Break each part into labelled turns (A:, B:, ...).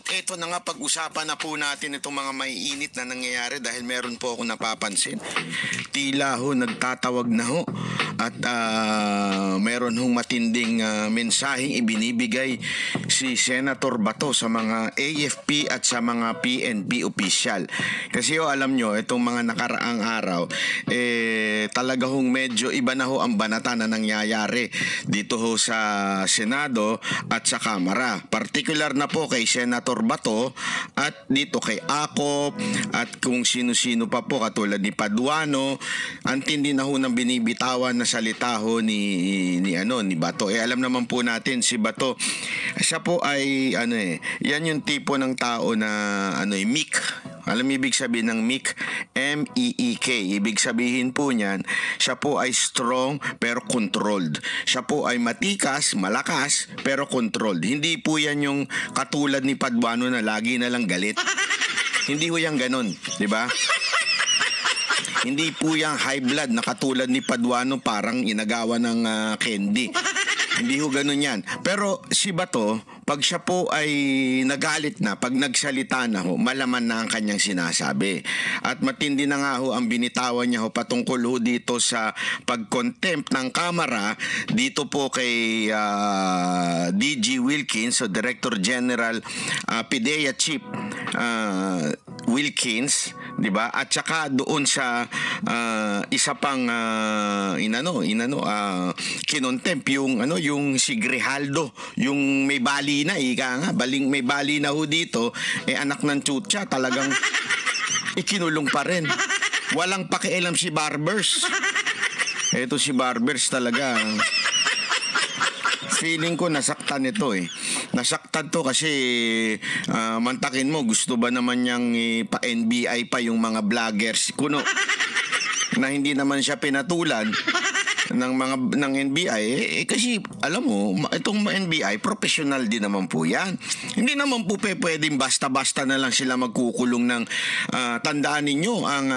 A: eto na nga, pag-usapan na po natin itong mga maiinit na nangyayari dahil meron po ako napapansin. Tila ho nagtatawag na ho at meron hong matinding mensaheng ibinibigay si Senator Bato sa mga AFP at sa mga PNP official. Kasi ho, alam nyo, itong mga nakaraang araw, talaga hong medyo iba na ho ang banata na nangyayari dito ho sa Senado at sa Kamara. Particular na po kay Senator Bato at dito kay Acop at kung sino-sino pa po katulad ni Paduano. Ang tindi na ho ng binibitawan na salita ho ni Bato. Alam naman po natin si Bato, siya po ay yan yung tipo ng tao na meek. Alam ibig sabihin ng meek? M-E-E-K. Ibig sabihin po niyan, siya po ay strong pero controlled. Siya po ay matikas, malakas, pero controlled. Hindi po yan yung katulad ni Paduano na lagi na lang galit. Hindi po yan ganun, di ba? Hindi po yung high blood na katulad ni Paduano parang inagawa ng candy. Hindi ho ganun yan. Pero si Bato, pag siya po ay nagalit na, pag nagsalita na ho, malaman na ang kanyang sinasabi. At matindi na nga ho ang binitawan niya ho patungkol ho dito sa pag-contempt ng Kamara dito po kay DG Wilkins, so Director General PIDEA Chief Wilkins, di ba? At saka doon sa isa pang kinontempt yung si Grijaldo, yung may bali na, may bali na ho dito, anak ng tsutsa, talagang ikinulong pa rin. Walang pakialam si Barbers. Eto si Barbers talaga. Feeling ko nasaktan ito Nasaktan to kasi mantakin mo, gusto ba naman niyang pa-NBI pa yung mga vloggers kuno na hindi naman siya pinatulan ng NBI kasi alam mo itong NBI professional din naman po yan. Hindi naman po pwedeng basta-basta na lang sila magkukulong ng tandaan ninyo ang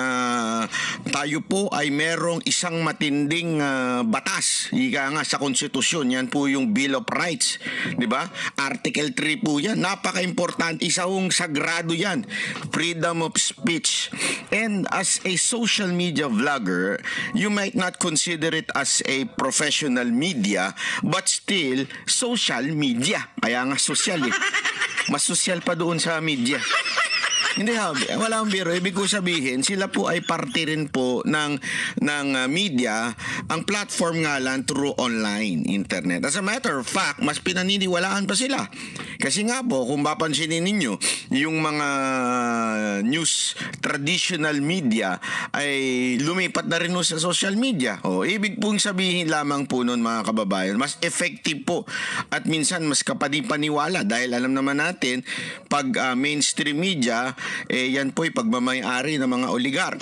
A: tayo po ay merong isang matinding batas nga sa konstitusyon. Yan po yung Bill of Rights, di ba? Article 3 po yan, napaka-importante, isang sagrado yan, freedom of speech. And as a social media vlogger, you might not consider it as a professional media, but still social media. Kaya nga social Mas social pa doon sa media. Hindi wala akong biro. Ibig ko sabihin, sila po ay parte rin po ng media. Ang platform nga lang through online, internet. As a matter of fact, mas pinaniniwalaan pa sila. Kasi nga po, kung papansinin ninyo, yung mga news, traditional media, ay lumipat na rin sa social media. Ibig pong sabihin lamang po nun mga kababayan, mas effective po at minsan mas kapanipaniwala dahil alam naman natin, pag mainstream media, yan po'y pagmamayari ng mga oligark.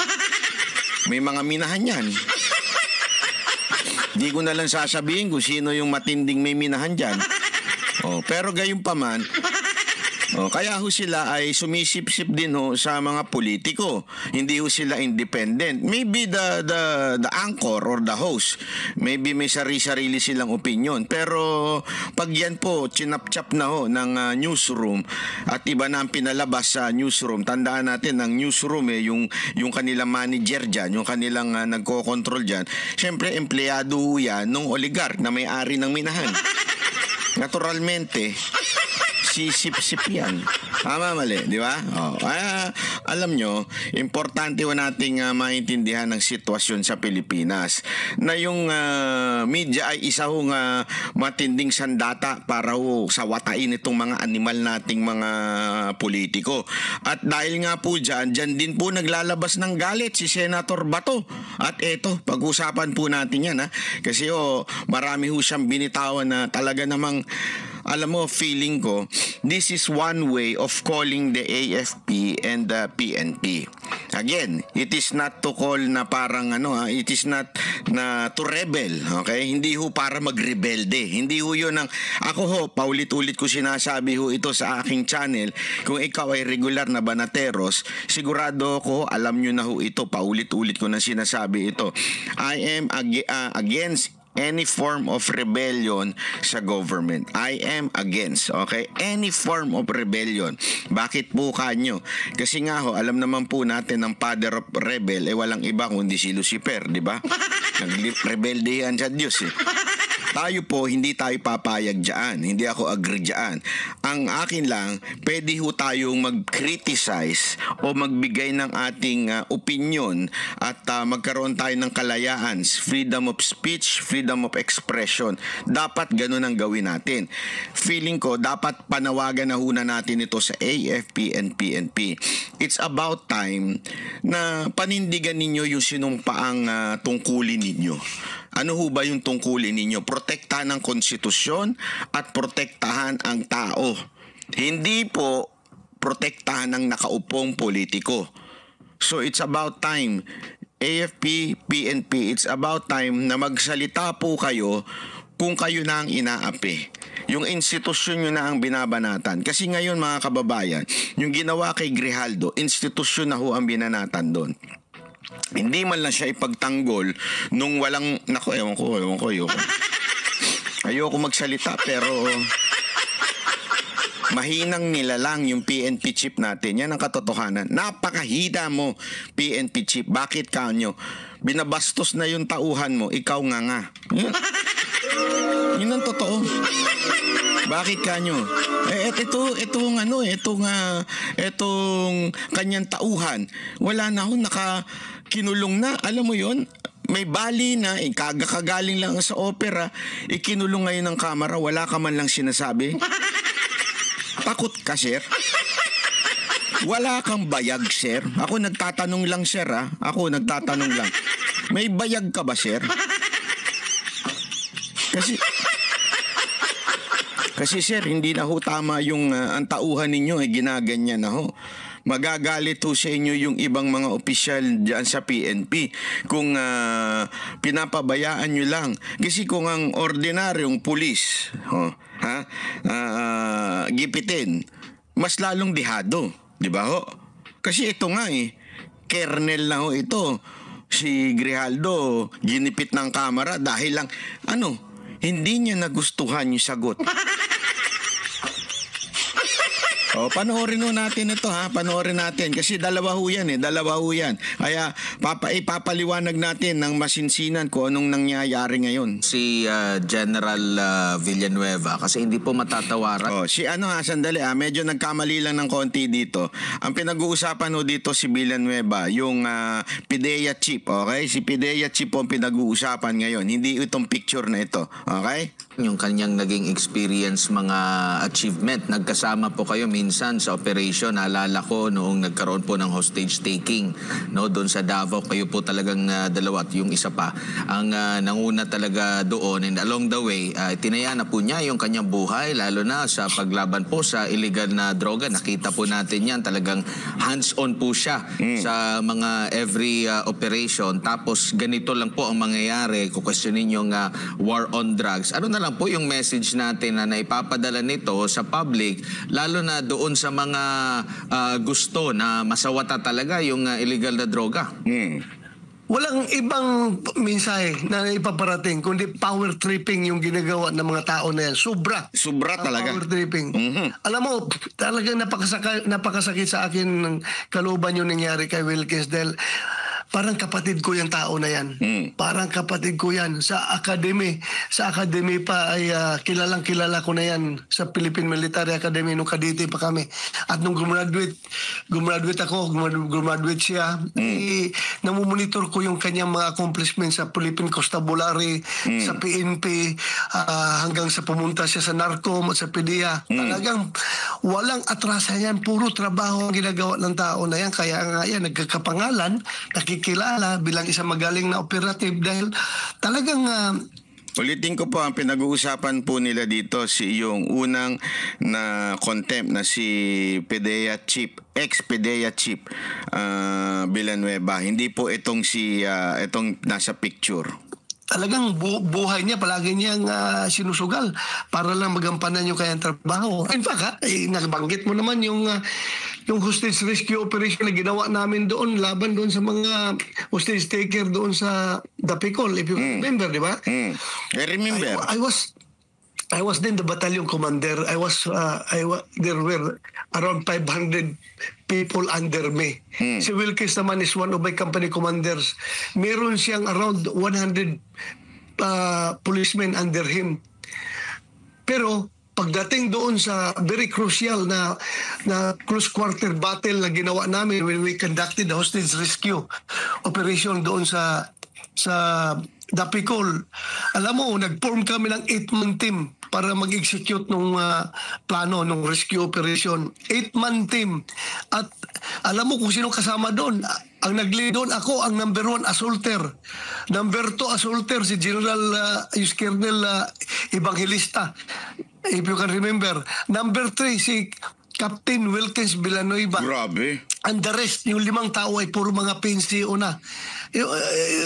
A: May mga minahan yan. Di ko na lang sasabihin kung sino yung matinding may minahan dyan. Pero gayon pa man, kaya ho sila ay sumisip-sip din ho sa mga politiko. Hindi ho sila independent. Maybe the anchor or the host, maybe may sarili-sarili silang opinion. Pero pag yan po, chinap-chap na ho ng newsroom at iba na ang pinalabas sa newsroom. Tandaan natin, ang newsroom yung kanilang manager dyan, yung kanilang nagko-control dyan. Siyempre, empleyado ho yan ng oligark na may-ari ng minahan. Naturalmente, sisip-sip yan. Tama, mali, di ba? Kaya, alam nyo, importante ho nating maintindihan ang sitwasyon sa Pilipinas na yung media ay isa hong matinding sandata para ho sawatain itong mga animal nating mga politiko. At dahil nga po dyan din po naglalabas ng galit si Senator Bato. At eto, pag-usapan po natin yan kasi marami ho siyang binitawan na talaga namang alam mo, feeling ko, this is one way of calling the AFP and the PNP. Again, it is not to call na parang it is not na to rebel, okay? Hindi ho para magrebelde. Hindi ho yun ako ho, paulit-ulit ko sinasabi ho ito sa aking channel. Kung ikaw ay regular na banateros, sigurado ko, alam nyo na ho ito, paulit-ulit ko na sinasabi ito. I am against any form of rebellion sa government. I am against, okay? Any form of rebellion. Bakit po kanyo? Kasi nga ho, alam naman po natin ang father of rebel, walang iba kundi si Lucifer, di ba? Nag-rebelde yan sa Diyos eh. Tayo po, hindi tayo papayag dyan. Hindi ako agree dyan. Ang akin lang, pwede ho tayong mag-criticize o magbigay ng ating opinion at magkaroon tayo ng kalayaan, freedom of speech, freedom of expression. Dapat ganun ang gawin natin. Feeling ko, dapat panawagan na huna natin ito sa AFP and PNP. It's about time na panindigan ninyo yung sinumpaang tungkulin ninyo. Ano ho ba yung tungkulin ninyo? Protektahan ang konstitusyon at protektahan ang tao. Hindi po protektahan ang nakaupong politiko. So it's about time, AFP, PNP, it's about time na magsalita po kayo kung kayo na ang inaapi. Yung institusyon nyo na ang binabanatan. Kasi ngayon mga kababayan, yung ginawa kay Grijaldo, institusyon na ho ang binanatan doon. Hindi man lang siya ipagtanggol nung walang, ewan ko. Ayoko magsalita pero mahinang nilalang yung PNP chief natin. Yan ang katotohanan. Napakahida mo, PNP chief. Bakit kanyo? Binabastos na yung tauhan mo, ikaw nga. Yun ang totoo. Bakit kanyo? Itong kanyang tauhan, wala na ho, nakakinulong na. Alam mo yon, may bali na, kagagaling lang sa opera, ikinulong ngayon ng kamera, wala ka man lang sinasabi. Takot ka, sir? Wala kang bayag, sir? Ako nagtatanong lang, sir, ha? Ako nagtatanong lang. May bayag ka ba, sir? Kasi sir, hindi na ho tama yung ang tauhan ninyo, ginaganyan na ho. Magagalit ho sa inyo yung ibang mga opisyal dyan sa PNP kung pinapabayaan nyo lang. Kasi kung ang ordinaryong pulis gipitin, mas lalong dihado, di ba ho? Kasi ito nga kernel na ho ito. Si Grijaldo ginipit ng kamera dahil lang hindi niya nagustuhan yung sagot. Panoorin ho natin ito, ha? Panoorin natin. Kasi dalawa ho yan. Kaya ipapaliwanag natin ng masinsinan kung anong nangyayari ngayon.
B: Si General Villanueva, kasi hindi po matatawaran.
A: Sandali, medyo nagkamali lang ng konti dito. Ang pinag-uusapan ho dito si Villanueva, yung PIDEA chief, okay? Si PIDEA chief po ang pinag-uusapan ngayon. Hindi itong picture na ito, okay?
B: Yung kanyang naging experience, mga achievement. Nagkasama po kayo minsan sa operation. Naalala ko noong nagkaroon po ng hostage taking, doon sa Davao. Kayo po talagang dalawa at yung isa pa ang nanguna talaga doon. And along the way, tinaya na po niya yung kanyang buhay, lalo na sa paglaban po sa illegal na droga. Nakita po natin yan, talagang hands-on po siya sa mga every operation. Tapos ganito lang po ang mangyayari. Kukwestiyonin yung war on drugs. Ano na lang po yung message natin na naipapadala nito sa public, lalo na doon sa mga gusto na masawata talaga yung illegal na droga?
C: Walang ibang mensahe na ipaparating kundi power tripping yung ginagawa ng mga tao na yan. Sobra talaga. Power tripping. Alam mo, talagang napakasakit sa akin ng kalooban yung nangyari kay Wilkins dahil parang kapatid ko yung tao na yan. Parang kapatid ko yan. Sa academy pa ay kilalang kilala ko na yan sa Philippine Military Academy nung Cavite pa kami. At nung gumraduate siya, namumonitor ko yung kanyang mga accomplishments sa Philippine Constabulary, sa PNP, hanggang sa pumunta siya sa NARCOM at sa PDEA. Talagang walang atrasan yan. Puro trabaho ang ginagawa ng tao na yan. Kaya nga yan, nagkakapangalan, nakikilala bilang isang magaling na operative dahil talagang
A: ulitin ko po, ang pinag-uusapan po nila dito yung unang na contempt na si PIDEA chief, ex-PIDEA chief Villanueva. Hindi po itong itong nasa picture.
C: Talagang buhay niya, palagi niyang sinusugal para lang magampanan yung kanyang trabaho. In fact, nabanggit mo naman yung yung hostage rescue operation na ginawa namin doon, laban doon sa mga hostage taker doon sa Dapicol, if you remember, di ba?
A: I remember.
C: I was then the battalion commander. There were around 500 people under me. Si Wilkins naman is one of my company commanders. Meron siyang around 100 policemen under him. Pero pagdating doon sa very crucial na close quarter battle na ginawa namin when we conducted the hostage rescue operation doon sa Dapicol, alam mo, nag-form kami ng 8-man team para mag-execute nung plano, nung rescue operation. 8-man team. At alam mo kung sino kasama doon. Ang nag-lead doon, ako ang number 1 assaulter. Number 2 assaulter, si General Colonel Evangelista. If you can remember. Number 3, si Captain Wilkins Villanueva.
A: Grabe.
C: And the rest, yung 5 tao ay puro mga pensio na.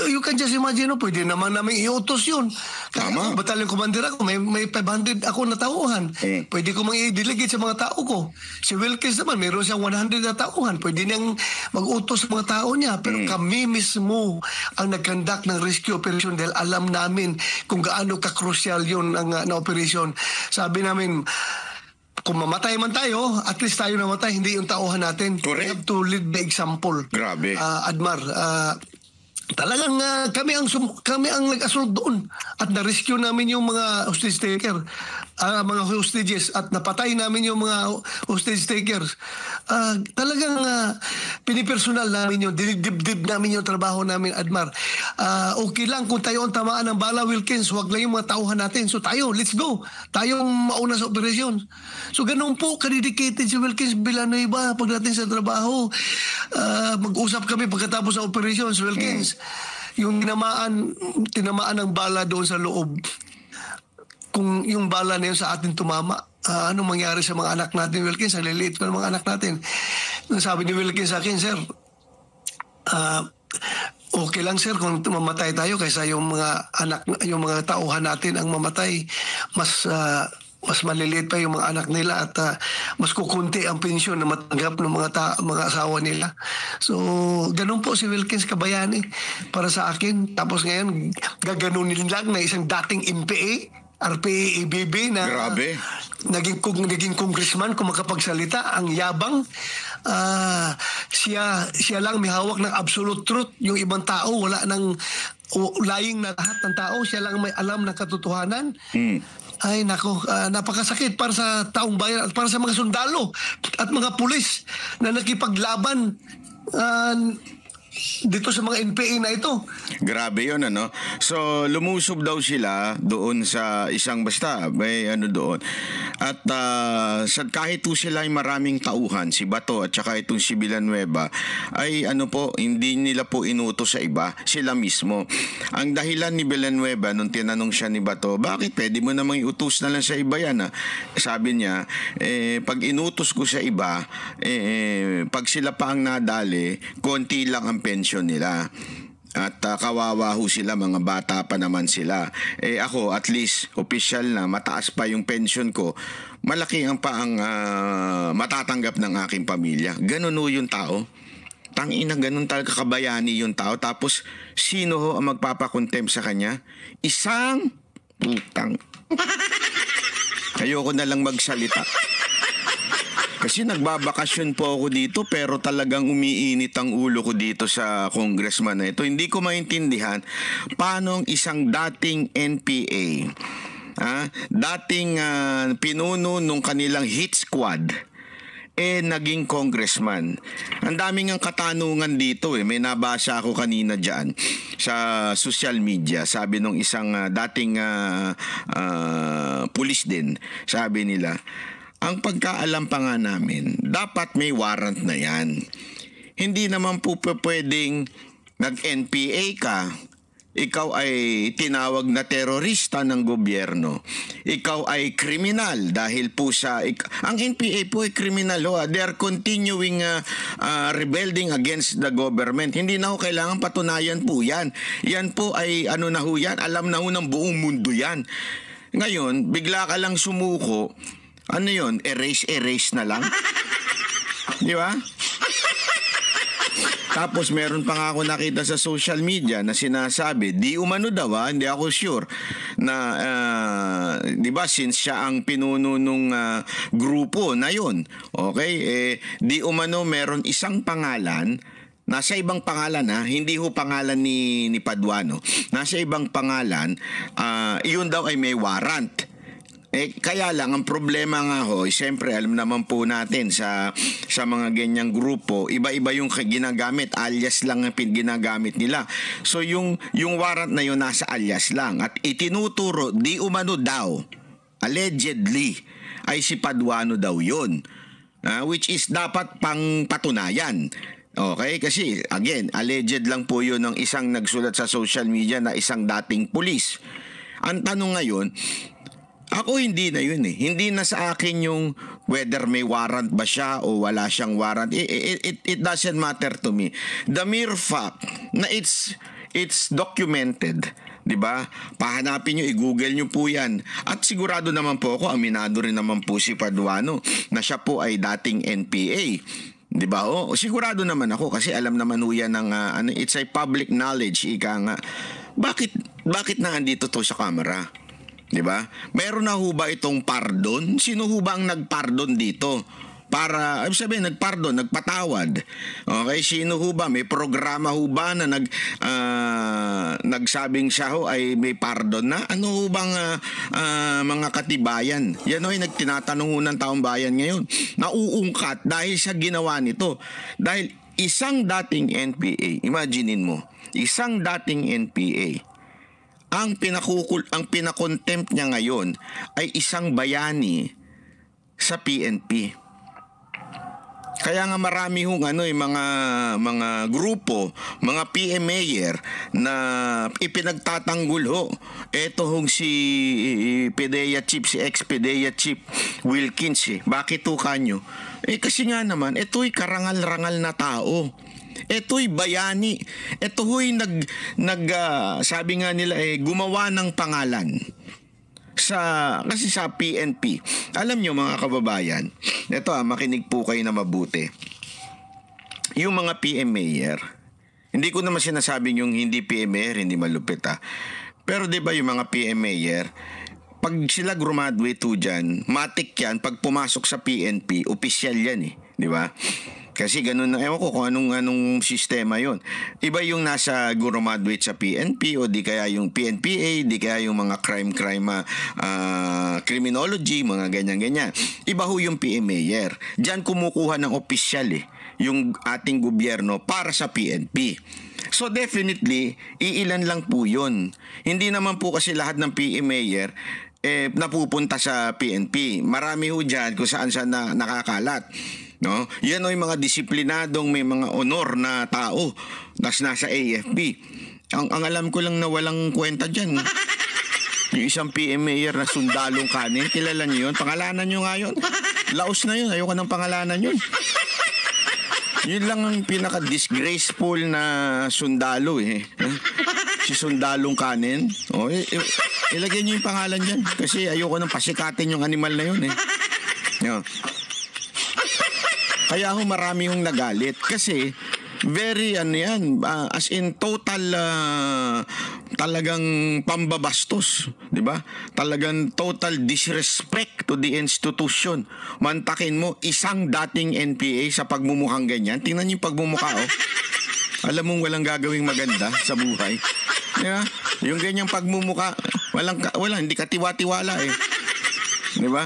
C: You can just imagine, pwede naman namin iutos yun. Tama. Ako, batalyon commander ako, may 500 ako na tauhan. Pwede ko mang i-delegate sa mga tao ko. Si Wilkins naman, meron siyang 100 na tauhan. Pwede niyang mag-utos sa mga tao niya. Pero kami mismo ang nag-conduct ng rescue operation dahil alam namin kung gaano ka-crucial yun ang na operation. Sabi namin, kung mamatay man tayo, at least tayo namatay, hindi yung tauhan natin.
A: Correct.
C: We have to lead by example.
A: Grabe.
C: Admar, talagang kami ang nag-assault doon at na-rescue namin yung mga hostage taker, mga hostages, at napatay namin yung mga hostage takers. Talagang pinipersonal namin yun, dinibdib namin yung trabaho namin, Admar. Okay lang kung tayo ang tamaan ng bala, Wilkins, wag lang yung mga tauhan natin. So tayo, let's go. Tayo ang mauna sa operasyon. So ganun po, kadedicated si Wilkins Villanueva pagdating sa trabaho. Mag-usap kami pagkatapos sa operasyon, si Wilkins. Yung tinamaan ng bala doon sa loob, kung yung bala na yun sa atin tumama, anong mangyari sa mga anak natin, Wilkins? Ang liliit pa ng mga anak natin. Sabi ni Wilkins sa akin, sir, okay lang sir kung mamatay tayo kaysa yung mga tauhan natin ang mamatay. Mas maliliit pa yung mga anak nila at mas kukunti ang pensyon na matanggap ng mga asawa nila. So, ganun po si Wilkins Kabayani para sa akin. Tapos ngayon, gaganunin lang na isang dating MPA, RPA-ABB na
A: Grabe.
C: naging congressman kung makapagsalita, ang yabang. Siya lang may hawak ng absolute truth. Yung ibang tao, wala nang lying na lahat ng tao. Siya lang may alam ng katotohanan. Ay nako, napakasakit para sa taong bayan at para sa mga sundalo at mga pulis na nakipaglaban dito sa mga NPA na ito.
A: Grabe yun, ano? So, lumusob daw sila doon sa isang may doon. At kahit po sila ay maraming tauhan, si Bato at saka itong si Villanueva, ay hindi nila po inutos sa iba, sila mismo. Ang dahilan ni Villanueva, nung tinanong siya ni Bato, bakit pwede mo namang iutos na lang sa iba yan? Sabi niya, pag inutos ko sa iba, pag sila pa ang nadali, konti lang ang pensyon nila. At kawawa ho sila, mga bata pa naman sila. Ako, at least, official na, mataas pa yung pension ko. Malaki ang matatanggap ng aking pamilya. Ganun ho yung tao. Tangina, ganun talaga kabayani yung tao. Tapos, sino ho ang magpapakontempt sa kanya? Isang putang. Ayoko na lang magsalita. Kasi nagbabakasyon po ako dito pero talagang umiinit ang ulo ko dito sa congressman na ito. Hindi ko maintindihan paano ang isang dating NPA, dating pinuno nung kanilang hit squad, naging congressman. Ang daming ang katanungan dito. May nabasa ako kanina dyan sa social media. Sabi nung isang dating pulis din, sabi nila, ang pagkaalam pa nga namin, dapat may warrant na yan. Hindi naman po pwedeng nag-NPA ka, ikaw ay tinawag na terorista ng gobyerno. Ikaw ay kriminal dahil po ang NPA po ay kriminal. They are continuing rebelling against the government. Hindi na ho kailangan patunayan po yan. Yan po ay na ho yan, alam na ho ng buong mundo yan. Ngayon, bigla ka lang sumuko, erase na lang? Di ba? Tapos meron pa nga ako nakita sa social media na sinasabi, di umano daw, hindi ako sure, na di ba since siya ang pinuno nung grupo na yun, okay, di umano meron isang pangalan, nasa ibang pangalan hindi ho pangalan ni Paduano, nasa ibang pangalan, iyon daw ay may warrant. Kaya lang, ang problema nga ho, siyempre alam naman po natin sa mga ganyang grupo, iba-iba yung ginagamit, alias lang ang ginagamit nila. So yung warrant na yun nasa alias lang. At itinuturo, di umano daw, allegedly, ay si Paduano daw yun. Which is dapat pang patunayan. Okay? Kasi, again, alleged lang po yun ng isang nagsulat sa social media na isang dating pulis. Ang tanong ngayon, ako hindi na yun eh. Hindi na sa akin yung whether may warrant ba siya o wala siyang warrant. It doesn't matter to me. The mere fact na it's documented, di ba? Pahanapin nyo, i-google nyo po yan. At sigurado naman po ako, aminado rin naman po si Paduano na siya po ay dating NPA. Di ba? Sigurado naman ako kasi alam naman ho yan ng, it's a public knowledge, ika nga. Bakit na andito to sa camera? Diba? Meron na ho ba itong pardon? Sino ho ba ang nagpardon dito? Para, sabihin, nagpardon, nagpatawad. Okay, sino ho ba? May programa ho ba na nagsabing siya ho ay may pardon na? Ano ho bang mga katibayan? Yan ho ay nagtinatanong ho ng taong bayan ngayon. Nauungkat dahil sa ginawa nito. Dahil isang dating NPA, imaginein mo, isang dating NPA, ang pinakontempt niya ngayon ay isang bayani sa PNP. Kaya nga marami hong mga grupo, mga PMAyer na ipinagtatanggol ho. Ito hong si PDEA Chief, si ex-PDEA Chief Wilkins. Bakit ho kanyo? Kasi nga naman, ito'y karangal-rangal na tao. Ito'y bayani. Ito ho'y sabi nga nila gumawa ng pangalan kasi sa PNP. Alam nyo mga kababayan, ito makinig po kayo na mabuti. Yung mga PMAyer, hindi ko naman sinasabing yung hindi PMAyer, hindi malupit Pero di ba yung mga PMAyer, pag sila graduate dyan, matik yan, pag pumasok sa PNP, opisyal yan di ba? Kasi ganun na, ewan ko kung anong sistema yon. Iba yung nasa graduate sa PNP o di kaya yung PNPA, di kaya yung mga crime criminology, mga ganyan-ganyan. Iba ho yung PMAyer. Diyan kumukuha ng opisyal yung ating gobyerno para sa PNP. So definitely, iilan lang po yun. Hindi naman po kasi lahat ng PMAyer napupunta sa PNP. Marami ho dyan kung saan na nakakalat. No? Yan ay mga disiplinadong may mga honor na tao tas nasa AFP. Ang alam ko lang na walang kwenta dyan. Yung isang PMAyer na sundalong kanin, kilala niyo yun? Pangalanan niyo nga yun. Laos na yun, ayoko ng pangalanan yun. Yun lang ang pinaka-disgraceful na sundalo Si sundalong kanin. Ilagay niyo yung pangalan dyan kasi ayoko nang pasikatin yung animal na yun Kaya marami yung nagalit kasi very as in total talagang pambabastos, di ba? Talagang total disrespect to the institution. Mantakin mo isang dating NPA sa pagmumukhang ganyan. Tingnan niyo yung pagmumukha Alam mong walang gagawing maganda sa buhay. Di ba? Yung ganyang pagmumukha, hindi katiwa-tiwala Di ba?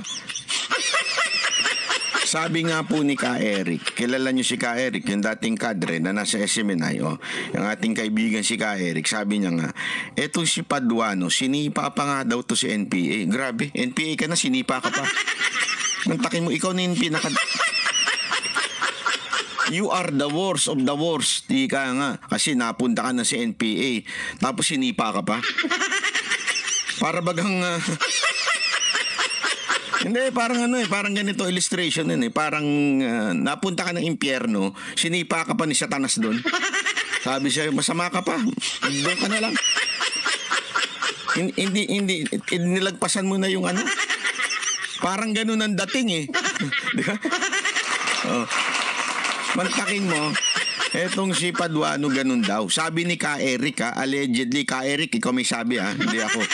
A: Sabi nga po ni Ka Eric, kilala niyo si Ka Eric, yung dating kadre na nasa SMNI, yung ating kaibigan si Ka Eric, sabi niya nga, eto si Paduano, sinipa pa nga daw to si NPA. Grabe, NPA ka na, sinipa ka pa. Nantakin mo, ikaw na yung You are the worst of the worst. Ika nga, kasi napunta ka na si NPA, tapos sinipa ka pa. Para bagang... Hindi, parang parang ganito illustration parang napunta ka ng impyerno, sinipa ka pa ni Satanas doon. Sabi siya, masama ka pa, doon ka na lang. Hindi, nilagpasan mo na yung Parang ganun ang dating Di ba? Mantakin mo, etong si Paduano ganun daw. Sabi ni Ka Eric, allegedly, Ka Eric, ikaw may sabi hindi ako.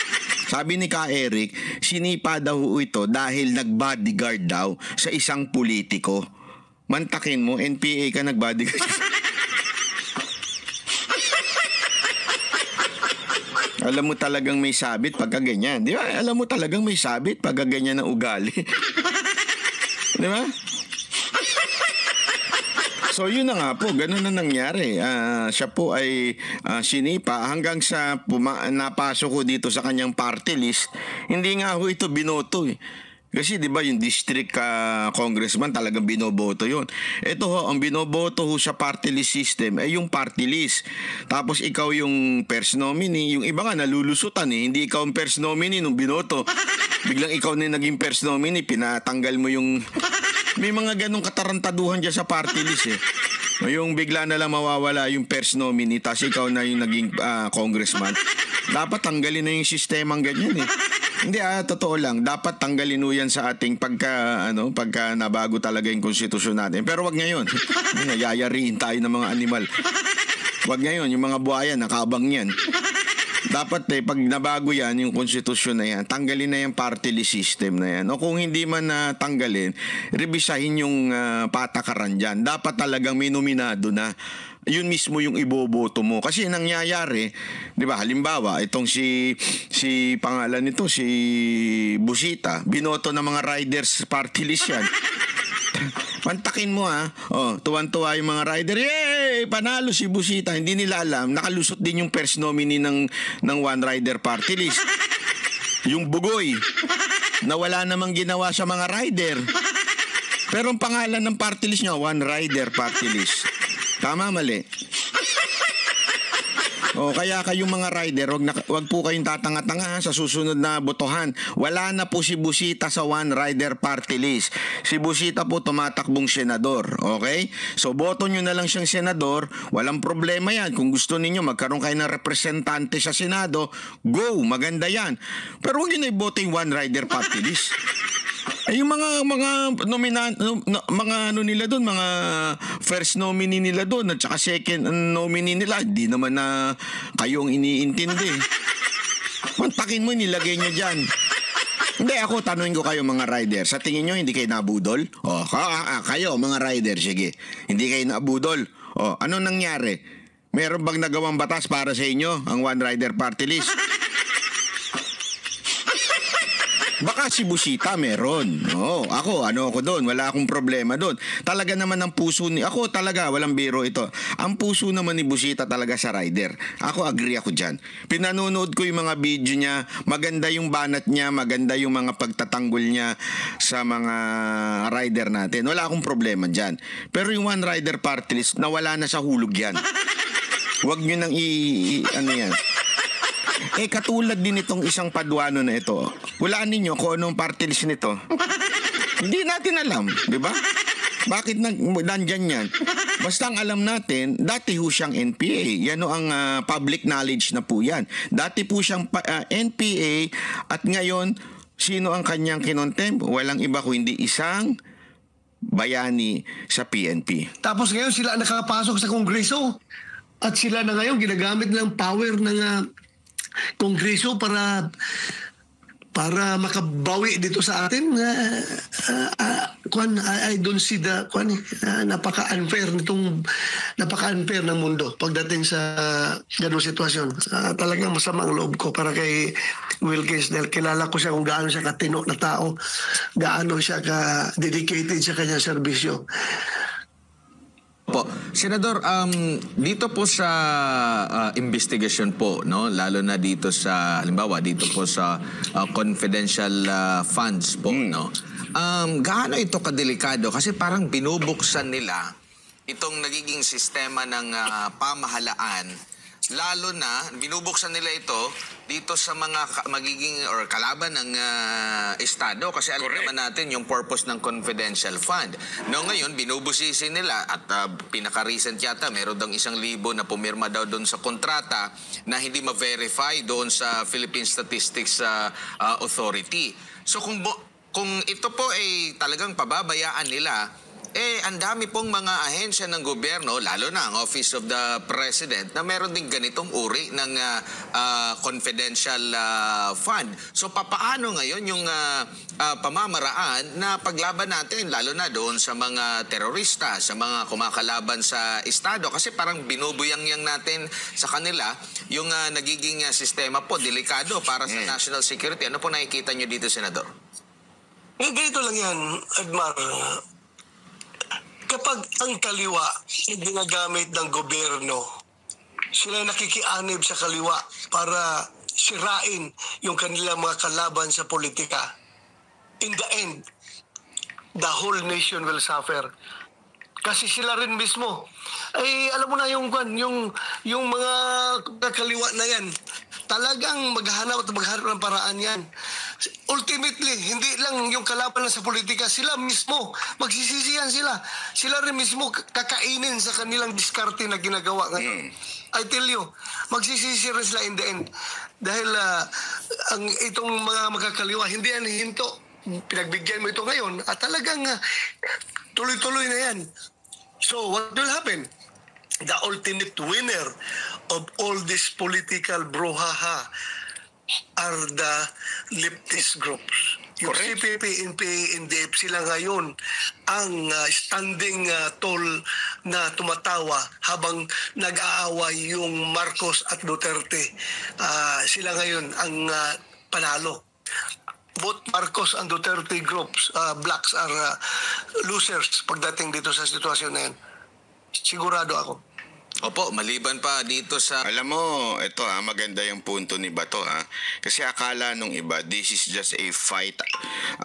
A: Sabi ni Ka Eric, sinipa daw ito dahil nag-bodyguard daw sa isang politiko. Mantakin mo, NPA ka nag-bodyguard. Alam mo talagang may sabit pagka ganyan. Di ba? Alam mo talagang may sabit pagka ganyan ng ugali. Di ba? So yun na nga po, ganun na nangyari. Siya po ay sinipa hanggang sa napasok ko dito sa kanyang party list. Hindi nga ho ito binoto eh. Kasi 'di ba yung district congressman talagang binoboto 'yon. Ito ho, ang binoboto ho sa party list system ay yung party list. Tapos ikaw yung first nominee, yung iba nga nalulusutan hindi ikaw ang first nominee nung binoto. Biglang ikaw na naging first nominee, pinatanggal mo yung may mga ganong katarantaduhan diyan sa party list Yung bigla na lang mawawala yung first nominee tapos ikaw na yung naging congressman. Dapat tanggalin na yung sistemang ganyan Hindi totoo lang. Dapat tanggalin mo yan sa ating pagka nabago talaga yung konstitusyon natin. Pero wag ngayon. Yayariin tayo ng mga animal. Wag ngayon. Yung mga buhaya, nakabang yan. Dapat pag nabago yan, yung konstitusyon na yan, tanggalin na yung party list system na yan. O kung hindi man tanggalin, revisahin yung patakaran dyan. Dapat talagang may nominado na yun mismo yung iboboto mo. Kasi nangyayari, 'di ba? Halimbawa, itong si pangalan nito si Busita, binoto ng mga riders party list yan. Pantakin mo tuwan-tuwa yung mga rider. Yay! Panalo si Busita. Hindi nila alam, nakalusot din yung first nominee ng One Rider Party List. Yung Bugoy, na wala namang ginawa sa mga rider. Pero ang pangalan ng party list niya, One Rider Party List. Tama, mali. Kaya kayong mga rider, wag po kayong tatanga-tanga sa susunod na botohan. Wala na po si Busita sa One Rider Party List. Si Busita po tumatakbong senador. Okay? So, boto nyo na lang siyang senador. Walang problema yan. Kung gusto ninyo magkaroon kayo ng representante sa Senado, go! Maganda yan. Pero huwag nyo na iboto yung One Rider Party List. Yung mga nila doon, mga first nominee nila doon at saka second nominee nila, hindi naman na kayong iniintindi. Mantakin mo, nilagay nyo dyan. Hindi, ako tanungin ko kayo mga rider. Sa tingin nyo, hindi kayo nabudol? Kayo mga rider, sige. Hindi kayo nabudol. Ano nangyari? Meron bang nagawang batas para sa inyo, ang One Rider Party List? Baka si Busita meron. Ako doon. Wala akong problema doon. Talaga naman ang puso ako talaga, walang biro ito. Ang puso naman ni Busita talaga sa rider. Ako agree ako dyan. Pinanonood ko yung mga video niya. Maganda yung banat niya. Maganda yung mga pagtatanggol niya sa mga rider natin. Wala akong problema dyan. Pero yung One Rider Party List, nawala na sa hulog yan. Huwag nyo nang ano yan. Katulad din itong isang Paduano na ito. Hulaan ninyo kung anong party list nito. Hindi natin alam, di ba? Bakit nandyan yan? Basta ang alam natin, dati ho siyang NPA. Yan ang public knowledge na po yan. Dati po siyang NPA at ngayon, sino ang kanyang kinomtempt? Walang iba kundi isang bayani sa PNP.
C: Tapos ngayon sila nakapasok sa Kongreso at sila na ngayon ginagamit ng power ng Kongreso para makabawi dito sa atin. I don't see the napaka-unfair ng mundo pagdating sa ganung sitwasyon. Talagang masama ang loob ko para kay Wilkins dahil kilala ko siya kung gaano siya katino na tao, gaano siya ka-dedicated sa kanyang serbisyo.
B: Po, Senador, dito po sa investigasyon po, no, lalo na dito sa halimbawa dito po sa confidential funds po, no. Gaano ito kadelikado kasi parang binubuksan nila itong nagiging sistema ng pamahalaan. Lalo na, binubuksan nila ito dito sa mga magiging or kalaban ng Estado kasi alam naman natin yung purpose ng confidential fund. No, ngayon, binubusisi nila at pinaka-recent yata, meron daw 1,000 na pumirma daw doon sa kontrata na hindi ma-verify doon sa Philippine Statistics Authority. So kung ito po ay talagang pababayaan nila, ang dami pong mga ahensya ng gobyerno, lalo na ang Office of the President, na meron din ganitong uri ng confidential fund. So papaano ngayon yung pamamaraan na paglaban natin, lalo na doon sa mga terorista, sa mga kumakalaban sa Estado? Kasi parang binubuyang-yang natin sa kanila yung nagiging sistema po, delikado para sa national security. Ano po nakikita nyo dito, Senador?
C: Ganito lang yan, Admar. Kapag ang kaliwa ay ginagamit ng gobyerno, sila nakikianib sa kaliwa para sirain yung kanilang mga kalaban sa politika. In the end, the whole nation will suffer. Kasi sila rin mismo, ay alam mo na yung mga kakaliwa na yan, talagang maghanap ng paraan yan. Ultimately, hindi lang yung kalaban sa politika, sila mismo, magsisisihan sila. Sila rin mismo kakainin sa kanilang diskarte na ginagawa ngayon. I tell you, magsisisi rin sila in the end. Dahil itong mga magkakaliwa, hindi yan hinto. Pinagbigyan mo ito ngayon at talagang tuloy-tuloy na yan. So what will happen? The ultimate winner of all this political brouhaha are the leftist groups. Yung CPP, NPA, NDF, sila ngayon ang standing tall na tumatawa habang nag-aaway yung Marcos at Duterte. Sila ngayon ang panalo. Both Marcos and Duterte groups, blacks are losers pagdating dito sa sitwasyon na yan. Sigurado ako.
B: Opo, maliban pa dito sa...
A: Alam mo, ito maganda yung punto ni Bato Kasi akala nung iba, this is just a fight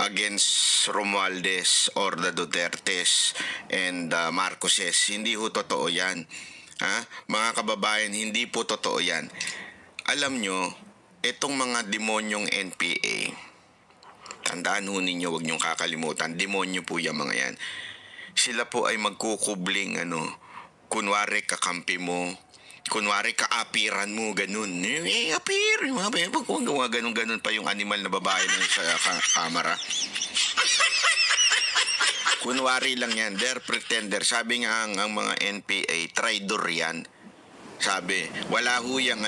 A: against Romualdez or the Dutertes and Marcoses. Hindi ho totoo yan. Mga kababayan, hindi po totoo yan. Alam nyo, itong mga demonyong NPA, tandaan ho ninyo, huwag niyong kakalimutan, demonyo po yung mga yan. Sila po ay magkukubling, kunwari kakampi mo, kunwari kaapiran mo, ganun. Apir, kung gawa ganun pa yung animal na babae sa kamera. Kunwari lang yan, they're pretender. Sabi nga ang mga NPA, traidor yan. Sabi, wala ho yung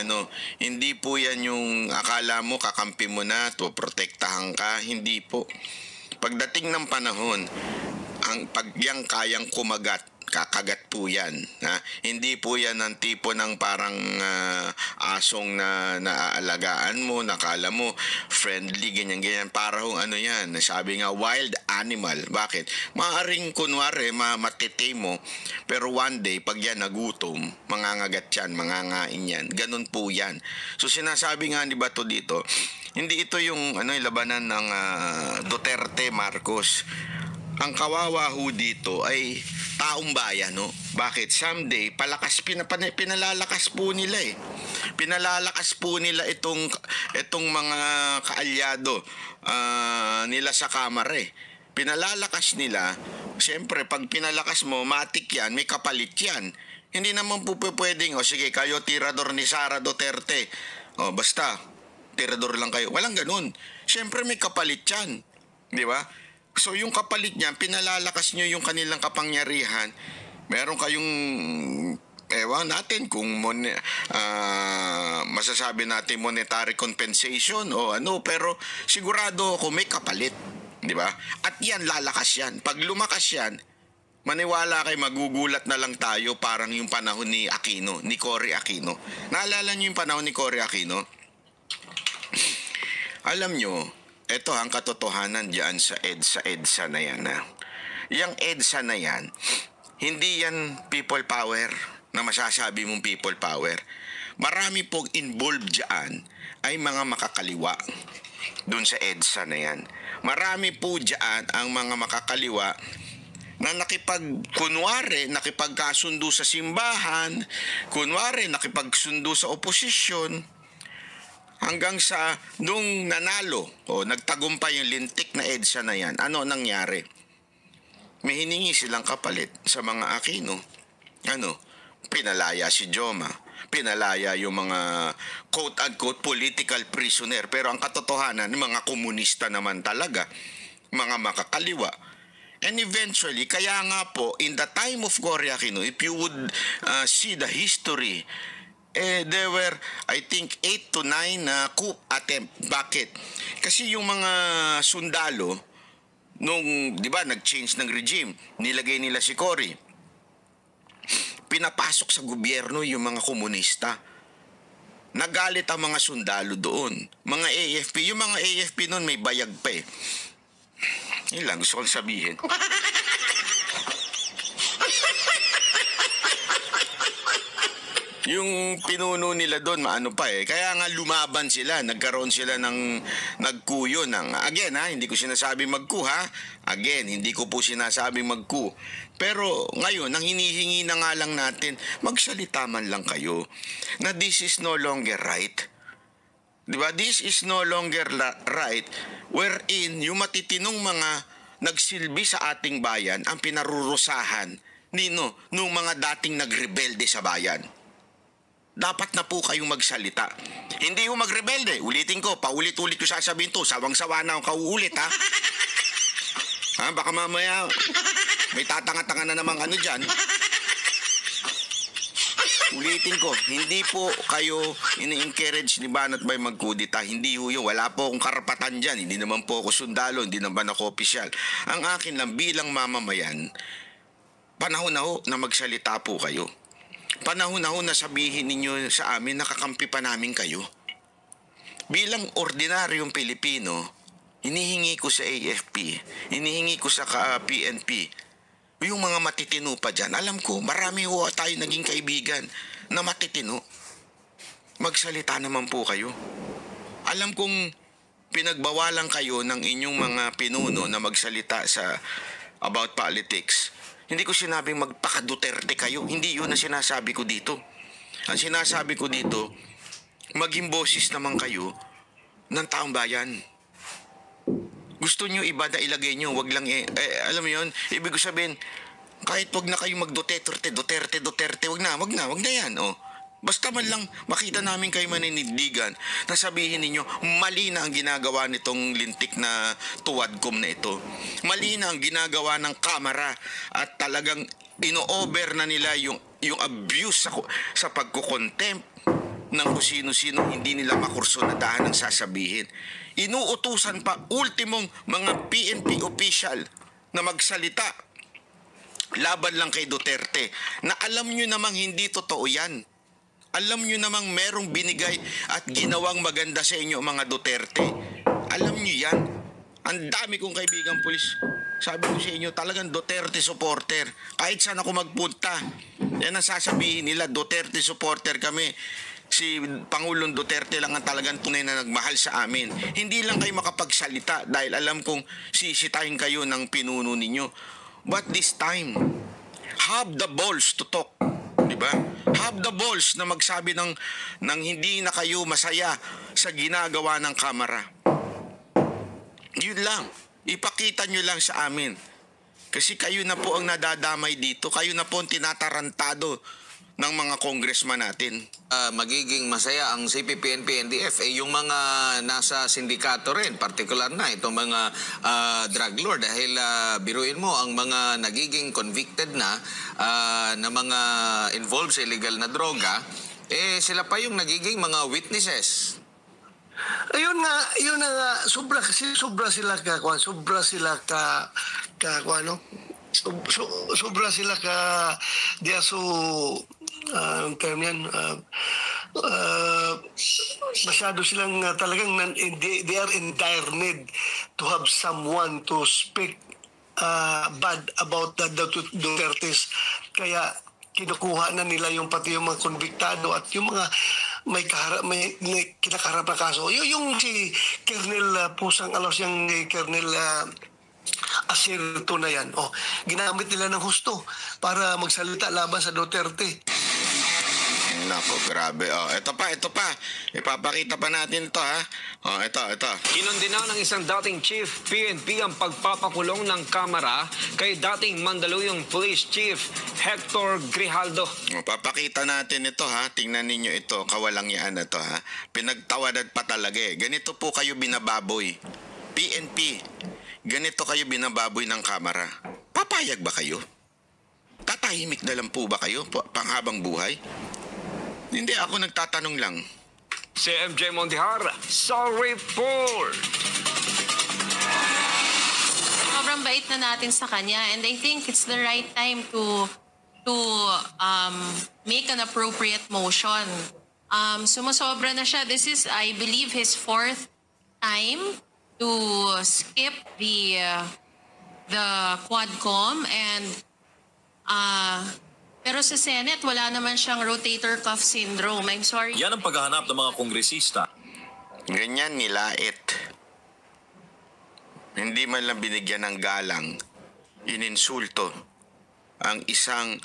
A: hindi po yan yung akala mo kakampi mo na, to protektahan ka, hindi po. Pagdating ng panahon, pag yang kayang kumagat, kakagat po yan. Hindi po yan ang tipo ng parang asong na naaalagaan mo, nakala mo friendly, ganyan-ganyan. Para hong yan, sabi nga wild animal. Bakit? Maaring kunwari matitay mo, pero one day, pag yan nagutom, mangangagat yan, mangangain yan. Ganun po yan. So sinasabi nga ni Bato dito, hindi ito yung labanan ng Duterte, Marcos. Ang kawawa ho dito ay taong bayan, no? Bakit? Someday, pinalalakas po nila Pinalalakas po nila itong mga kaalyado nila sa kamara Pinalalakas nila. Siyempre, pag pinalakas mo, matik yan, may kapalit yan. Hindi naman po pwedeng, sige, kayo tirador ni Sara Duterte. Basta, tirador lang kayo. Walang ganun. Siyempre, may kapalit yan. Di ba? So yung kapalit niya, pinalalakas nyo yung kanilang kapangyarihan. Meron kayong, ewan natin kung masasabi natin monetary compensation o pero sigurado ako may kapalit. Di ba? At yan, lalakas yan. Pag lumakas yan, maniwala kayo, magugulat na lang tayo parang yung panahon ni Aquino, ni Cory Aquino. Naalala nyo yung panahon ni Cory Aquino? Alam nyo, ito ang katotohanan diyan sa EDSA na yan. Yung EDSA na yan, hindi yan people power na masasabi mong people power. Marami pong involved diyan ay mga makakaliwa dun sa EDSA na yan. Marami po diyan ang mga makakaliwa na nakipagkasundo sa simbahan, kunwari nakipagsundo sa oposisyon, hanggang sa nung nanalo o nagtagumpay yung lintik na EDSA na yan, ano nangyari? May hiningi silang kapalit sa mga Aquino. Pinalaya si Joma. Pinalaya yung mga quote-unquote political prisoner. Pero ang katotohanan, mga komunista naman talaga, mga makakaliwa. And eventually, kaya nga po, in the time of Cory Aquino, if you would see the history, there were, I think, 8 to 9 coup attempt. Bakit? Kasi yung mga sundalo, nung, di ba, nag-change ng regime, nilagay nila si Cory. Pinapasok sa gobyerno yung mga komunista. Nagalit ang mga sundalo doon. Mga AFP, yung mga AFP noon may bayag pa eh. Yun lang, gusto kong sabihin. Yung pinuno nila doon, maano pa eh. Kaya nga lumaban sila, nagkaroon sila ng nagkuyo ng, again hindi ko sinasabing magku ha. Again, hindi ko po sinasabing magku. Pero ngayon, ang hinihingi na nga lang natin, magsalita man lang kayo na this is no longer right. Diba? This is no longer right wherein yung matitinong mga nagsilbi sa ating bayan ang pinarurusahan nung mga dating nagrebelde sa bayan. Dapat na po kayong magsalita. Hindi yung magrebelde. Ulitin ko, paulit-ulit ko sasabihin to. Sawang-sawa na akong kauulit, ha? Baka mamaya may tatanga-tanga na namang ano dyan. Ulitin ko, hindi po kayo ini-encourage ni Banat Bay magkudita. Hindi ho yun. Wala po akong karapatan dyan. Hindi naman po ako sundalo, hindi naman ako opisyal. Ang akin lang bilang mamamayan, panahon na ho na magsalita po kayo. Panahon na ho na sabihin ninyo sa amin, nakakampi pa namin kayo. Bilang ordinaryong Pilipino, hinihingi ko sa AFP, hinihingi ko sa PNP, yung mga matitino pa dyan, alam ko, marami ho tayo naging kaibigan na matitino. Magsalita naman po kayo. Alam kong pinagbawalan kayo ng inyong mga pinuno na magsalita about politics. Hindi ko sinabing magpaka-Duterte kayo. Hindi yun na sinasabi ko dito. Ang sinasabi ko dito, maging boses naman kayo ng taong bayan. Gusto nyo iba na ilagay nyo, wag lang alam mo yun, ibig ko sabihin, kahit wag na kayo mag-Duterte, wag na yan, oh. Basta man lang makita namin kayo maninindigan na sabihin ninyo, mali na ang ginagawa nitong lintik na tuwadkom na ito. Mali na ang ginagawa ng Kamara at talagang ino-over na nila yung abuse sa pagkukontempt ng kung sino-sino hindi nila makursunadahan ang sasabihin. Inuutusan pa ultimong mga PNP official na magsalita laban lang kay Duterte na alam nyo namang hindi totoo yan. Alam nyo namang merong binigay at ginawang maganda sa inyo mga Duterte. Alam nyo yan. Ang dami kong kaibigang pulis. Sabi ko sa inyo, talagang Duterte supporter. Kahit saan ako magpunta, yan ang sasabihin nila, Duterte supporter kami. Si Pangulong Duterte lang ang talagang tunay na nagmahal sa amin. Hindi lang kayo makapagsalita dahil alam kong sisitahin kayo ng pinuno ninyo. But this time, have the balls to talk. Diba? Have the balls na magsabi ng hindi na kayo masaya sa ginagawa ng Kamara. Yun lang. Ipakita nyo lang sa amin. Kasi kayo na po ang nadadamay dito. Kayo na po ang tinatarantado ng mga congressman natin.
B: Magiging masaya ang CPP-NP-NDF yung mga nasa sindikato rin, particular na itong mga drug lord dahil biruin mo ang mga nagiging convicted na mga involved sa illegal na droga, sila pa yung nagiging mga witnesses.
C: Ayun nga, sobra sila dia so ang term yan, masyado silang talagang they are in dire need to have someone to speak bad about the Dutertes. Kaya kinukuha na nila yung pati yung mga konbiktado at yung mga may kinakaharap na kaso. Yung si Colonel Pusang Alos, yung Colonel Asirto na yan. Ginamit nila ng husto para magsalita laban sa Duterte.
A: Nako, grabe. Ito pa. Ipapakita pa natin ito, ha. Ito.
D: Kinundina ng isang dating chief PNP ang pagpapakulong ng Kamara kay dating Mandaluyong Police Chief Hector Grijaldo.
A: Papakita natin ito, ha. Tingnan ninyo ito. Kawalangyaan na ito, ha. Pinagtawanan pa talaga eh. Ganito po kayo binababoy. PNP. ganito kayo binababoy ng kamera. Papayag ba kayo? Tatahimik na lang po ba kayo panghabang buhay? Hindi, ako nagtatanong lang.
D: Si MJ Mondihar sa report.
E: Sobrang bait na natin sa kanya, and I think it's the right time to make an appropriate motion. Sumusobra na siya. This is, I believe, his 4th time to skip the Quadcom, and pero sa Senate wala naman siyang rotator cuff syndrome. I'm sorry.
F: Yan ang paghahanap ng mga kongresista.
A: Ganyan nilait. Hindi man lang binigyan ng galang, ininsulto ang isang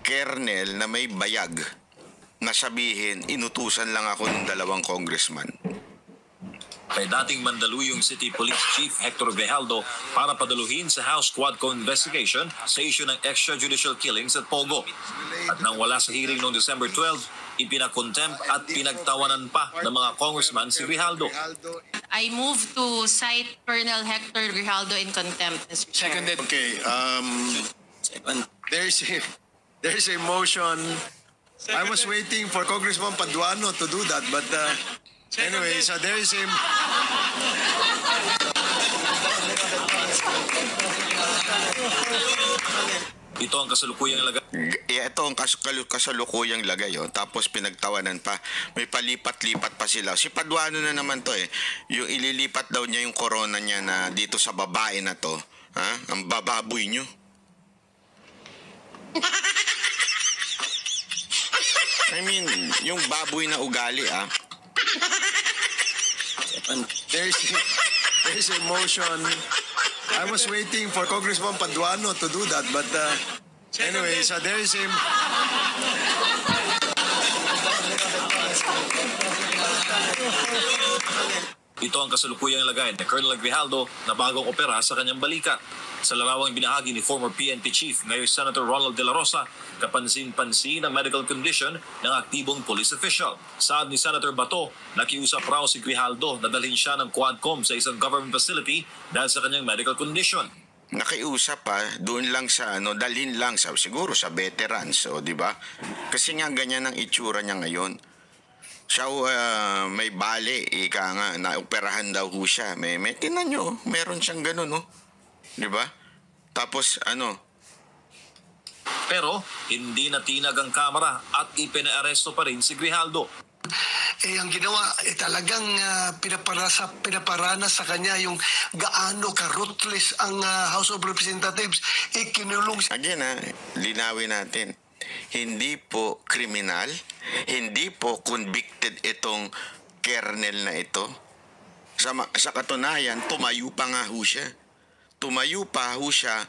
A: kernel na may bayag na sabihin, inutusan lang ako ng 2 congressman.
F: Kay dating Mandaluyong City Police Chief Hector Grijaldo para padaluhin sa House Quadcom investigation sa issue ng extrajudicial killings at Pogo. At nang wala sa hearing noong December 12, ipinakontempt at pinagtawanan pa ng mga congressman si Grijaldo.
E: I move to cite Colonel Hector Grijaldo in contempt, Mr. Chair.
G: Seconded. Okay, there's a motion. I was waiting for Congressman Paduano to do that, but anyway, so there is a...
F: Ito ang kasalukuyang lagay.
A: Ito ang kasalukuyang lagay. Oh. Tapos pinagtawanan pa. May palipat-lipat pa sila. Si Paduano na naman to eh. Yung ililipat daw niya yung corona niya na dito sa babae na to. Ha? Ang bababoy niyo. I mean, yung baboy na ugali
G: There's a motion. I was waiting for Congressman Paduano to do that, but anyway, so there is a...
F: Ito ang kasalukuyang lagay ni Colonel Grijaldo na bagong opera sa kanyang balikat. Sa larawang binahagi ni former PNP Chief ngayon Senator Ronald De La Rosa, kapansin-pansin ang medical condition ng aktibong police official. Saad ni Senator Bato, nakiusap raw si Grijaldo na dalhin siya ng Quadcom sa isang government facility dahil sa kanyang medical condition.
A: Nakiusap doon lang sa dalhin lang sa siguro sa veterans, di ba? Kasi nga ganyan ang itsura niya ngayon. Siya may bali, ika nga, naoperahan daw ho siya. May tinan nyo, meron siyang ganun, no? Di ba? Tapos,
F: Pero, hindi natinag ang kamera at ipinaaresto pa rin si Grijaldo.
C: Ang ginawa, talagang pinaparana sa kanya yung gaano ka-ruthless ang House of Representatives. Kinulong
A: again, linawin natin. Hindi po kriminal, hindi po convicted itong kernel na ito. Sa katunayan, tumayo pa nga ho siya. Tumayo pa ho siya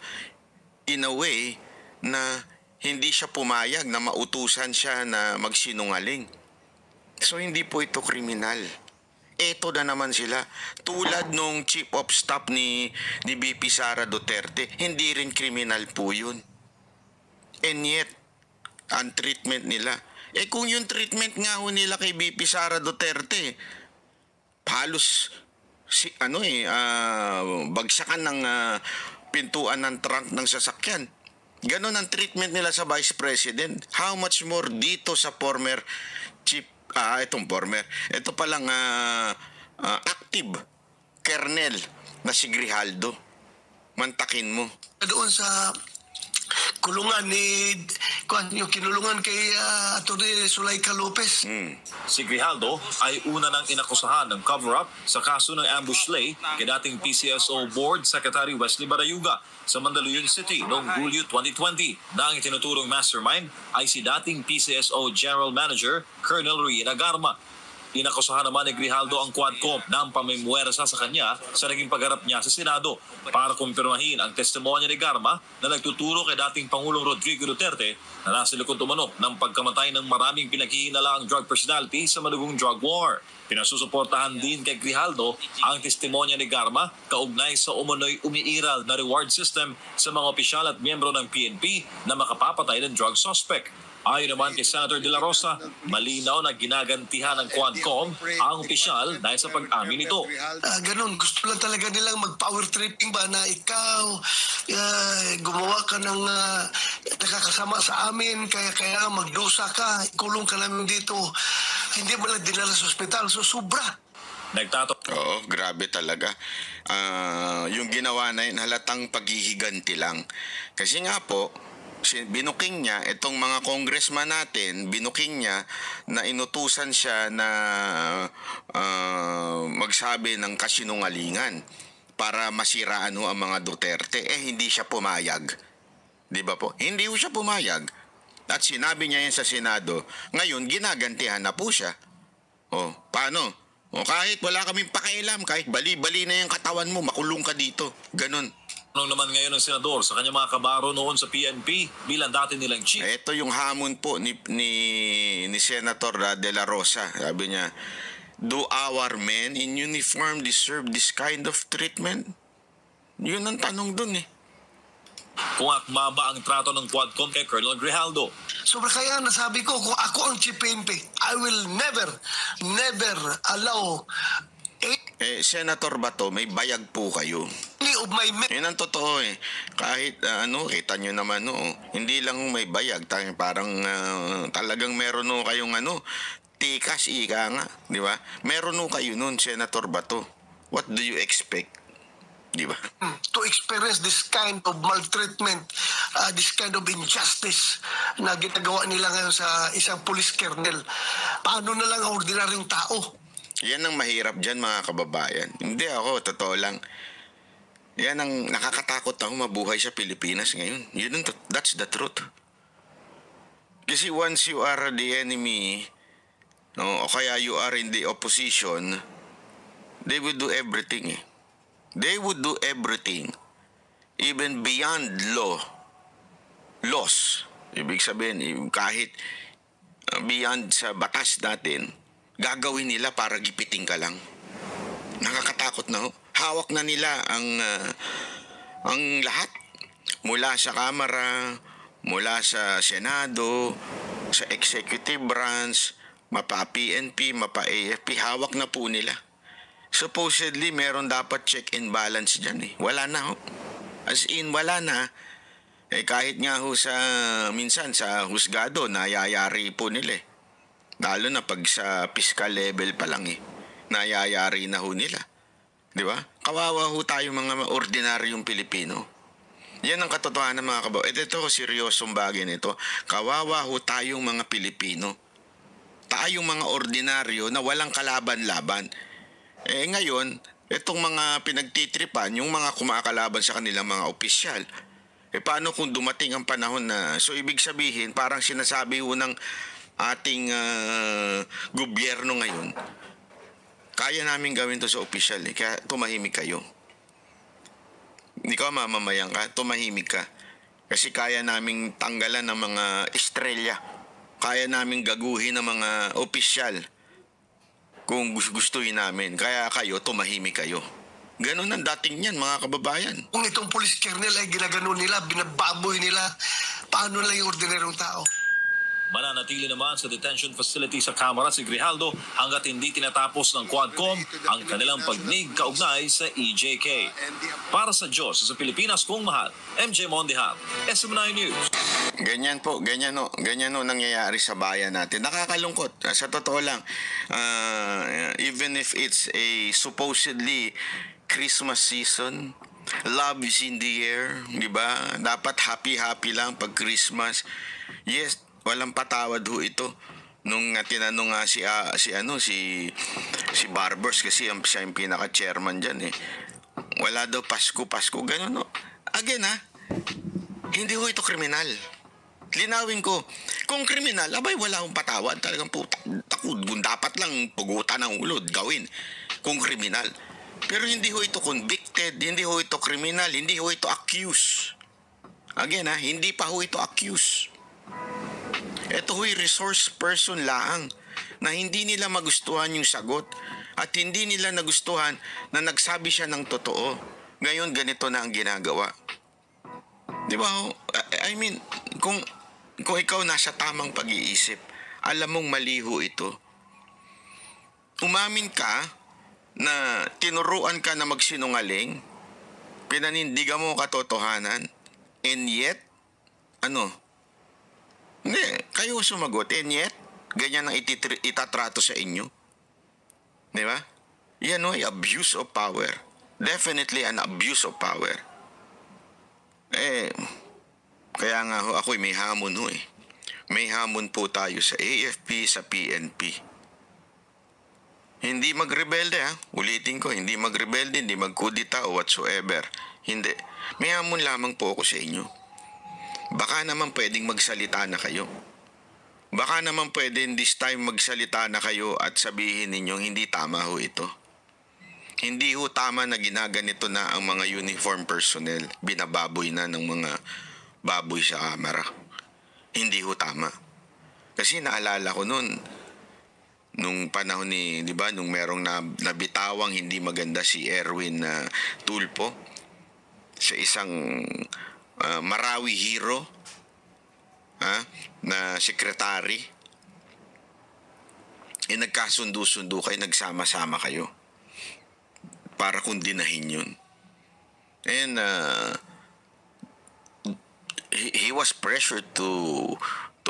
A: in a way na hindi siya pumayag na mautusan siya na magsinungaling. So hindi po ito kriminal. Ito na naman sila. Tulad nung Chief of Staff ni VP Sara Duterte, hindi rin kriminal po yun. And yet, ang treatment nila. Kung yung treatment nga ho nila kay VP Sara Duterte, halos bagsakan ng pintuan ng trunk ng sasakyan. Ganon ang treatment nila sa Vice President. How much more dito sa former chief, ito palang active kernel na si Grijaldo. Mantakin mo.
C: doon sa kulungan yung kinulungan kay Atty. Zulaika Lopez.
F: Si Grijaldo ay una nang inakusahan ng cover-up sa kaso ng ambush lay kay dating PCSO Board Secretary Wesley Barayuga sa Mandaluyong City noong Hulyo 2020 na ang itinuturong mastermind ay si dating PCSO General Manager Colonel Rina Garma. Inakusahan naman ni Grijaldo ang Quadcom ng pamimwersa sa kanya sa naging pagharap niya sa Senado para kumpirmahin ang testimonya ni Garma na nagtuturo kay dating Pangulong Rodrigo Duterte na nasa likod umano ng pagkamatay ng maraming pinaghihinalaang drug personality sa madugong drug war. Pinasusuportahan din kay Grijaldo ang testimonya ni Garma kaugnay sa umano'y umiiral na reward system sa mga opisyal at miyembro ng PNP na makapapatay ng drug suspect. Ayon naman kay Senator De La Rosa, malinaw na ginagantihan ng Quadcom ang opisyal dahil sa pag-amin nito.
C: Ganun, gusto lang talaga nilang mag-power tripping ba na ikaw gumawa ka ng nakakasama sa amin, kaya magdusa ka, ikulong ka namin dito. Hindi mo lang dinala sa ospital, so sobra.
A: Oo, grabe talaga. Yung ginawa na yun, halatang paghihiganti lang. Kasi nga po, binuking niya, itong mga congressman natin, binuking niya na inutusan siya na magsabi ng kasinungalingan para masiraan ho ang mga Duterte. Hindi siya pumayag. Di ba po? Hindi ho siya pumayag. At sinabi niya yan sa Senado. Ngayon, ginagantihan na po siya. Paano? Kahit wala kaming pakialam, kahit bali-bali na yung katawan mo, makulong ka dito. Ganon.
F: Anong naman ngayon ng senador sa kanyang mga kabaro noon sa PNP bilang dati nilang chief?
A: Ito yung hamon po ni Senator De La Rosa. Sabi niya, do our men in uniform deserve this kind of treatment? Yun ang tanong dun
F: Kung akma ba ang trato ng Quadcom kay Colonel Grijaldo?
C: Sobra kaya nasabi ko, kung ako ang chief PNP, I will never allow
A: Senator Bato, may bayag po kayo.
C: of my men.
A: Yun ang totoo Kahit kita nyo naman hindi lang may bayag. Parang talagang meron kayong tikas ika nga. Di ba? Meron kayo nun, Senator Bato. What do you expect? Di ba?
C: To experience this kind of maltreatment, this kind of injustice na ginagawa nila ngayon sa isang police colonel. Paano na lang ang ordinaryong tao?
A: Yan ang mahirap dyan, mga kababayan. Hindi ako, totoo lang. Yan ang nakakatakot ako mabuhay sa Pilipinas ngayon. That's the truth. Kasi once you are the enemy, o kaya you are in the opposition, they would do everything They would do everything, even beyond laws. Ibig sabihin, kahit beyond sa batas natin, gagawin nila para gipiting ka lang. Nakakatakot na Hawak na nila ang lahat. Mula sa Kamara, mula sa Senado, sa Executive Branch, mapa-PNP, mapa-AFP, hawak na po nila. Supposedly, meron dapat check and balance dyan Wala na As in, wala na. Kahit nga minsan sa husgado, nayayari po nila Lalo na pag sa fiscal level pa lang nayayari na nila. Di ba? Kawawa tayo mga ordinaryong Pilipino. Yan ang katotohanan mga kababayan. Ito seryosong bagay nito. Kawawa tayong mga Pilipino. Tayong mga ordinaryo na walang kalaban-laban. Ngayon, itong mga pinagtitripan, yung mga kumakalaban sa kanilang mga opisyal, paano kung dumating ang panahon na, so ibig sabihin, parang sinasabi ng ating gobyerno ngayon, kaya namin gawin to sa opisyal kaya tumahimik kayo. Hindi ka mamamayan ka, tumahimik ka. Kasi kaya naming tanggalan ng mga estrelya. Kaya naming gaguhin ng mga opisyal kung gustuhin namin. Kaya kayo, tumahimik kayo. Ganun ang dating yan, mga kababayan.
C: Kung itong police colonel ay ginaganon nila, binababoy nila, paano lang yung ordinaryong tao?
F: Mananatili naman sa detention facility sa Kamara si Grijaldo hanggat hindi tinatapos ng Quadcom ang kanilang pagnig kaugnay sa EJK. Para sa Diyos sa Pilipinas kong mahal, MJ Mondiham, SM9 News.
A: Ganyan po, ganyan nangyayari sa bayan natin. Nakakalungkot. Sa totoo lang, even if it's a supposedly Christmas season, love is in the air, di ba? Dapat happy-happy lang pag Christmas. Yes, walang patawad ito. Nung tinanong nga si Barbers kasi siya yung pinaka-chairman diyan Wala daw Pasko, ganun Again hindi ito kriminal. Linawin ko, kung kriminal, wala akong patawad. Talagang dapat lang pugutan ng ulo, gawin. Kung kriminal. Pero hindi ito convicted, hindi ito kriminal, hindi ito accused. Again hindi pa ito accused. Ito resource person lang na hindi nila magustuhan yung sagot at hindi nila nagustuhan na nagsabi siya ng totoo. Ngayon, ganito na ang ginagawa. Di ba? I mean, kung kung ikaw nasa tamang pag-iisip, alam mong maliho ito. Umamin ka na tinuruan ka na magsinungaling, pinanindigan mo katotohanan, and yet, hindi, kayo sumagot, and yet, ganyan ang itatrato sa inyo. Di ba? Yan ay abuse of power. Definitely an abuse of power. Kaya nga ako'y may hamon May hamon po tayo sa AFP, sa PNP. Hindi magrebelde Ulitin ko, hindi magrebelde, hindi magkudita o whatsoever. Hindi. May hamon lamang po ako sa inyo. Baka naman pwedeng magsalita na kayo. Baka naman pwedeng this time magsalita na kayo at sabihin ninyong hindi tama ito. Hindi tama na ginaganito na ang mga uniform personnel. Binababoy na ng mga baboy sa kamera. Hindi tama. Kasi naalala ko nung panahon di ba, nung merong nabitawang hindi maganda si Erwin Tulfo sa isang Marawi hero na sekretary. Nagkasundo-sundo kayo, nagsama-sama kayo para kundinahin yun. And he was pressured to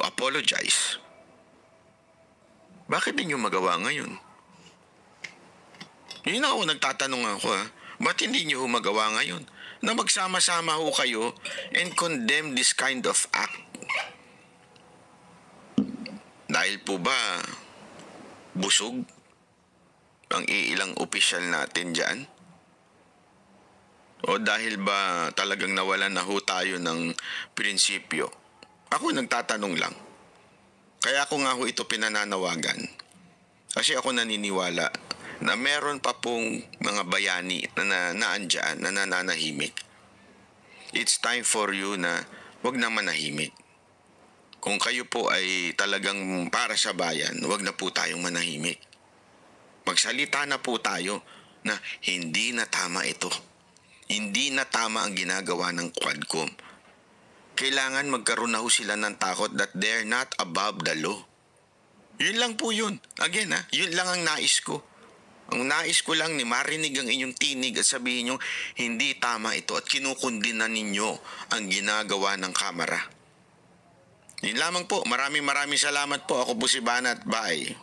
A: apologize. Bakit din yung magawa ngayon? Yun ako nagtatanong ako ba't hindi nyo magawa ngayon? Na magsama-sama kayo and condemn this kind of act. Dahil po ba busog ang iilang opisyal natin dyan? O dahil ba talagang nawalan na tayo ng prinsipyo? Ako nagtatanong lang. Kaya ako nga ito pinananawagan. Kasi ako naniniwala na meron pa pong mga bayani na naandyan, na nananahimik. It's time for you na wag na manahimik. Kung kayo po ay talagang para sa bayan, wag na po tayong manahimik. Magsalita na po tayo na hindi na tama ito. Hindi na tama ang ginagawa ng Quadcom. Kailangan magkaroon na sila ng takot that they're not above the law. Yun lang po yun. Again, yun lang ang nais ko. Ang nais ko lang ni marinig ang inyong tinig at sabihin nyo, hindi tama ito at kinukundina ninyo ang ginagawa ng Kamara. Yun lamang po. Maraming salamat po. Ako po si Banat. Bye.